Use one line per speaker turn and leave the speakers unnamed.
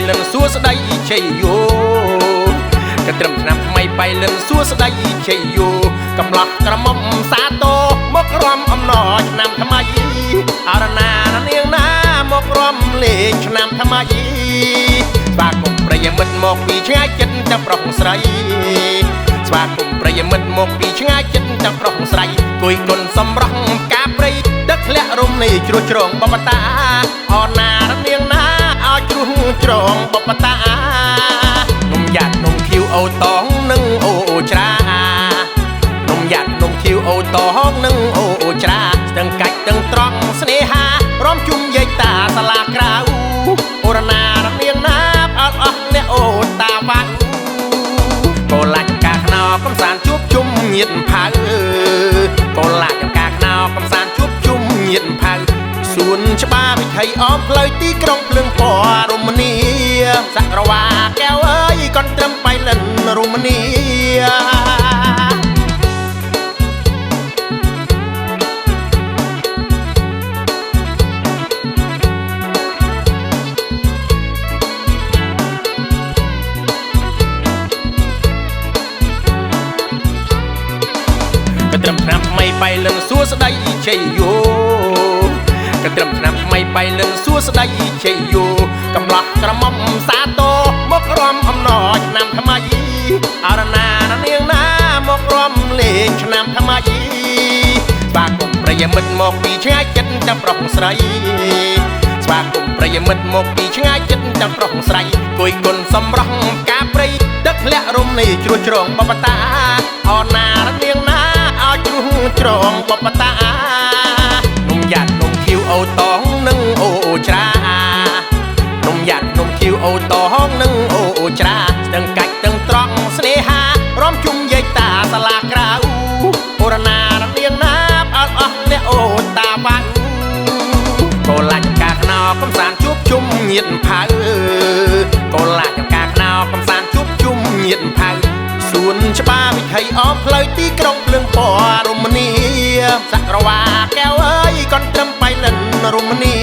លិនសួស្ដីជ័យយោកត្រឹមឆ្នាំថ្មីបៃលិនសួស្ដីជ័យយោកំឡោះក្រមុំសាទរមករំអំណរឆ្នាំថ្មីអរណានាងណាមករំលេងឆ្នាំថ្មីស្វាគមន៍ប្រិយមិត្តមកពីឆ្ងាយចិត្តទាំងប្រុសស្រីស្វាគមន៍ប្រិយមិត្តមកពីឆ្ងាយចិត្តទាំងប្រុសស្រីគួយគុណសំរងកាព្រៃទឹកធ្លាក់រំនេះជ្រោះជ្រងបបតាអរណានាងណាឲ្យជ្រោះជ្រងបបតានំយ៉ាត់នំឃីវអូតងនឹងអូច្រានំយ៉ាត់នំឃីវអូតងនឹងអូច្រាទាំងកាច់ទាំងត្រង់ស្នេហារំជុំយាយតាសាលាក្រៅអូរណានាងណាអត់អស់អ្នកអូតាវ៉ាកូលាច់កាខ្នោកំសាន្តជួបជុំញាតផៅកូលាច់កាខ្នោកំសាន្តជួបជុំញាតផៅសួនច្បារវិថីអមផ្លូវទីក្រុងភ្លើងពណ៌រមនីសក្រវាកែវអើយកូនត្រឹមបៃលិនរមនីកត្រឹមឆ្នាំថ្មីបៃលិនសួស្ដីជ័យយោកត្រឹមឆ្នាំថ្មីបៃលិនសួស្ដីជ័យយោកំឡោះក្រមុំសាទរមករំអំណរឆ្នាំថ្មីអរណានាងណាមករំលេងឆ្នាំថ្មីស្វាគមន៍ប្រិយមិត្តមកពីឆ្ងាយចិត្តទាំងប្រុសស្រីស្វាគមន៍ប្រិយមិត្តមកពីឆ្ងាយចិត្តទាំងប្រុសស្រីគួយគុណសំរងកាព្រៃទឹកធ្លាក់រំនេះជ្រោះជ្រងបបតាអរណានាងណាឲ្យជ្រោះជ្រងបបតានំយ៉ាត់នំឃីវអូតងនឹងអូច្រានំយ៉ាត់នំឃីវអូតងនឹងអូច្រាទាំងកាច់ទាំងត្រង់ស្នេហារំជុំយាយតាសាលាក្រៅអូរណានាងណាអត់អស់អ្នកអូតាវ៉ាកូលាច់កាខ្នោកំសាន្តជួបជុំញាតផៅកូលាច់កាខ្នោកំសាន្តជួបជុំញាតផៅសួនច្បារវិថីអមផ្លូវទីក្រុងភ្លើងពណ៌រមនីសក្រវាកែវអើយកូនត្រឹមបៃលិនរមនី